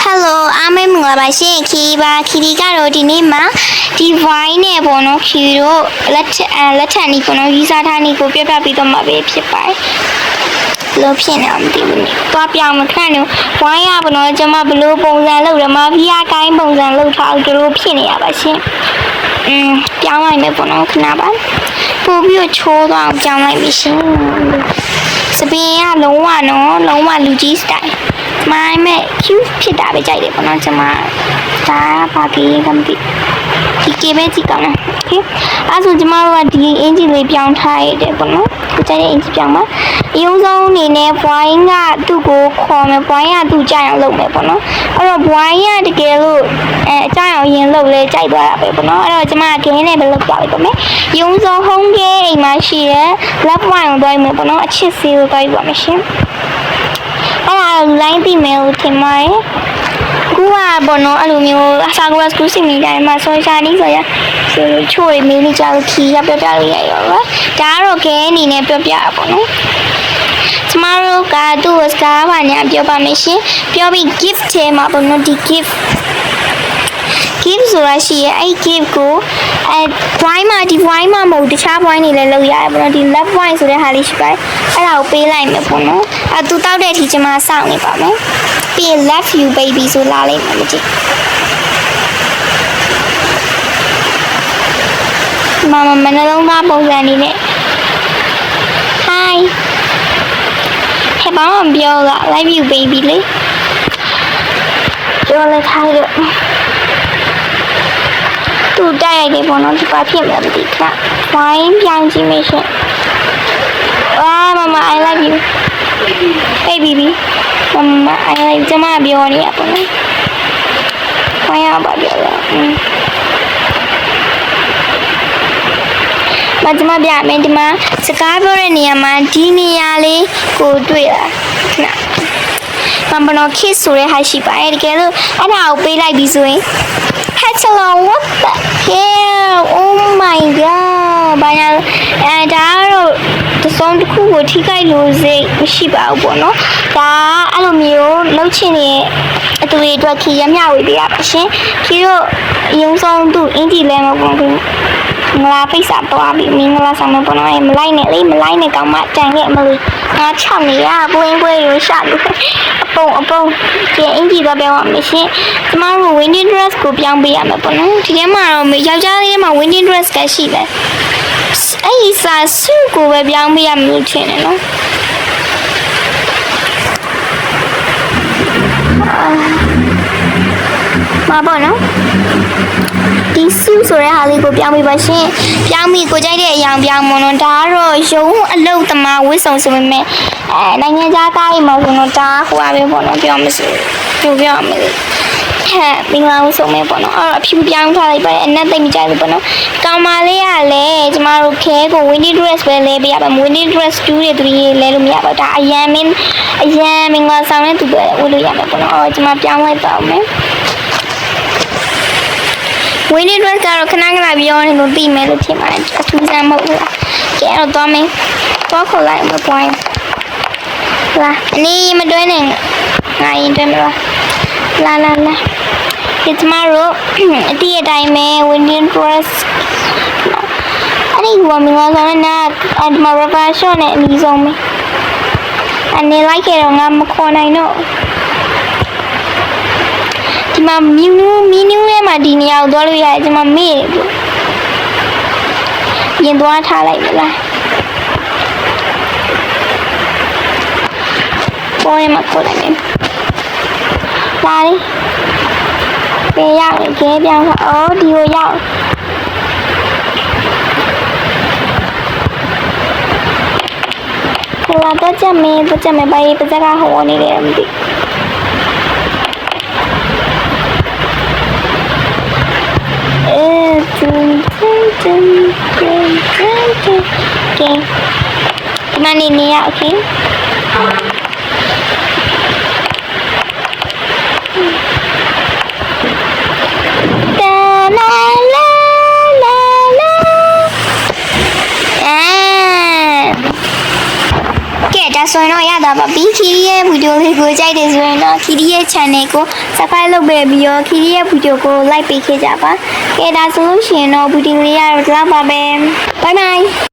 Hello အားမင်္ဂလာပါရှင်ခီပါခီဒီကတော့ဒီနေ့မှာဒီ wine နဲ့ပေါ့နော်ခီတို့လက်ထက်နီးပေါ့နော်ရေးစားထားနီးကိုပြပြပြီးတော့မှာပဲဖြစ်ပါတယ်လို့ဖြစ်နေအောင်မသိဘူး။သွားပြောင်းမခန့်လို့ဝိုင်းရပါတော့ကျွန်မဘလို့ပုံစံလုပ်တယ်မာဖီးယားကိုင်းပုံစံလုပ်ထားတို့ဖြစ်နေရပါရှင်။ပြောင်းလိုက်မယ်ပေါ့နော်ခဏပါ။ပို့ပြီးချိုးသွားအောင်ပြောင်းလိုက်ပြီရှင်။စပင်းကလုံးဝလူကြီးစတိုင်။မိုင်းမဲ့ cute ဖြစ်တာပဲကြိုက်တယ်ပေါ့နော်ကျွန်မ။ဒါဘာကြီးကမသိဒီကေပဲကြည့်ကောင်းလား။ Okay အဲ့ဆိုကျွန်မတို့ကဒီအင်ဂျီလေးပြောင်းထားရတယ်ပေါ့နော်။ကိုကြိုက်တဲ့အင်ဂျီပြောင်းပါ။အယုံဆုံးအနေနဲ့ wine ကသူ့ကိုခေါ်မယ် wine ကသူ့ကြိုက်အောင်လုပ်မယ်ပေါ့နော်အဲ့တော့ wine ကတကယ်လို့အကြိုက်အောင်ရင်လုပ်လဲကြိုက်သွားတာပဲပေါ့နော်အဲ့တော့ကျွန်မဂင်းနဲ့ပဲလုပ်ပြလိုက်ပါမယ်အယုံဆုံး home care အိမ်မှာရှိတဲ့ love wine ကိုတွိုင်းမယ်ပေါ့နော်အချစ်ဆေးကိုတွိုင်းပါမယ်ရှင်အဲ့ဒါလိုင်းတိမယ်ကိုထင်ပါတယ်ကူကပေါ့နော်အဲ့လိုမျိုးအစာကစကူးစီမီတိုင်းမှာဆောရှာနီးဆိုရချိုးရမင်းကြီးကြောက်ခီရပြပြလေးရရောပါဒါကတော့ခဲအနေနဲ့ပြပြပါပေါ့နော်ကျမတို့ကသူ့ကိုစကားပါညာပြောပါမယ်ရှင်ပြောပြီး gift ထဲမှာပေါ့နော်ဒီ gift ဆိုတာရှိရဲ့အဲ့ gift ကိုwine မှာဒီ wine မှာမဟုတ်တခြား wine တွေလည်းလုပ်ရတယ်ပေါ့နော်ဒီ love wine ဆိုတဲ့ဟာလေးရှိပါတယ်အဲ့ဒါကိုပေးလိုက်မယ်ပေါ့နော်သူတောက်တဲ့အထိကျမစောင့်နေပါမယ်ပြီးရင် love you baby ဆိုလာလိုက်မယ်မကြည့်မမနှလုံးသားပုံစံလေးနဲ့ hi ဟဲ့ဘာမှမပြောလား love you baby လေပြောလိုက်ခိုင်းတော့သူတိုက်ရိုက်တယ်ပေါ့နော်ဒီပါဖြစ်မှာမသိခါ wine ပြောင်းကြည့်မယ်ရှင်မမ I love you baby မမ I love you ကျမပြောနေရပေါ့နော် wine ကပါပြောတယ်ကျမပြမယ်ဒီမှာစကားပြောတဲ့နေရာမှာဒီနေရာလေးကိုတွေ့လာခဏမဘနော် kiss ဆိုတဲ့ဟာရှိပါတယ်တကယ်လို့အဲ့ဒါကိုပေးလိုက်ပြီဆိုရင် hello what the hell oh my god ဘာညာဒါကတော့တစုံတစ်ခုကိုထိခိုက်လို့စိတ်မရှိပါဘူးပေါ့နော်ဒါအဲ့လိုမျိုးလှုပ်ချင်တဲ့အတူတွေအတွက်ခီရမျှဝေပေးရပါရှင်ခီတို့အယုံဆုံးသူအင်တီလဲမပေါ့ဘူးမလာဖိတ်စာတော့ပြီမင်္ဂလာဆောင်မပေါ်တော့မလိုက်နဲ့လေမလိုက်နဲ့ကောင်မတန်ခဲ့မလို့ငါချောက်နေရပွင့်ပွင့်ရရှာလို့အပုံကျအင်ကြီးတော့ပြောရမယ်ရှင်ကျမတို့ winning dress ကိုပြောင်းပေးရမှာပေါ့နော်ဒီထဲမှာတော့ယောက်ျားလေးမှာ winning dress ကရှိတယ်အဲ့ဒီစာစုကိုပဲပြောင်းပေးရမှာလို့ထင်တယ်နော်မပေါ့နော်ဒီစုဆိုတဲ့ဟာလေးကိုပြောင်းပေးပါရှင်ပြောင်းပြီးကိုကြိုက်တဲ့အရာပြောင်းမလို့ဒါကတော့ရုံးအလုပ်သမားဝစ်စုံဆိုပေမဲ့နိုင်ငံခြားကားကြီးမှာဆိုတော့ဒါဟိုပါပဲပေါ့နော်ပြောမစပြောရမယ်ဟဲ့မင်္ဂလာဝစ်စုံမယ်ပေါ့နော်အဲ့တော့အဖြူပြောင်းထားလိုက်ပါတယ်အနက်သိမ့်မကြိုက်ဘူးပေါ့နော်ကောင်မလေးကလည်းကျမတို့ခဲကို winning dress ပဲလဲပေးရပါ winning dress 2တွေ3တွေလဲလို့မရပါဒါအရန်မင်္ဂလာဆောင်တဲ့သူတွေဝတ်လို့ရမှာပေါ့နော်အော်ကျမပြောင်းလိုက်ပါဦးမယ်winning dress ကတော့ခဏပြောနေလို့ပြီးမယ်လို့ထင်ပါတယ်အထူးစမ်းမဟုတ်ဘူးလားကဲတော့သွားမယ်သွားခေါ်လိုက်မပွိုင်းလာအနည်းမတွဲနဲ့ငါရင်တွဲမလားလာဒီကျမတို့အတိအတိုင်းပဲ winning dress အဲ့ဒီကမင်္ဂလာဆောင်နဲ့အဒီမှာ rubber short နဲ့အနည်းဆုံးပဲအနေလိုက်ခဲ့တော့ငါမခေါ်နိုင်တော့ဒီမှာမီနူးထဲမှာဒီနေရာကိုသွားလို့ရတယ်ဒီမှာမေ့တယ်ပေါ့ရင်သွားထားလိုက်မလားပေါ်ရမှာခေါ်လိုက်မယ်လာလေပြန်ရောက်ရင်ခဲပြောင်းအော်ဒီကိုရောက်ဟိုတော့ကြမယ်ဘာရေးပါစကားဟောနေတယ်မသိဒီမှာနေရ okay ဆိုရင်တော့ရတာ ပါပြီခီရီရဲ့ဗီဒီယိုလေးကိုကြိုက်တယ်ဆိုရင်တော့ခီရီရဲ့ channel ကို subscribe လုပ်ပေးပြီးတော့ခီရီရဲ့ဗီဒီယိုကို like ပေးခဲ့ကြပါကဲဒါဆိုလို့ရှိရင်တော့ဗီဒီယိုလေးရတော့ဒီလောက်ပါပဲ bye bye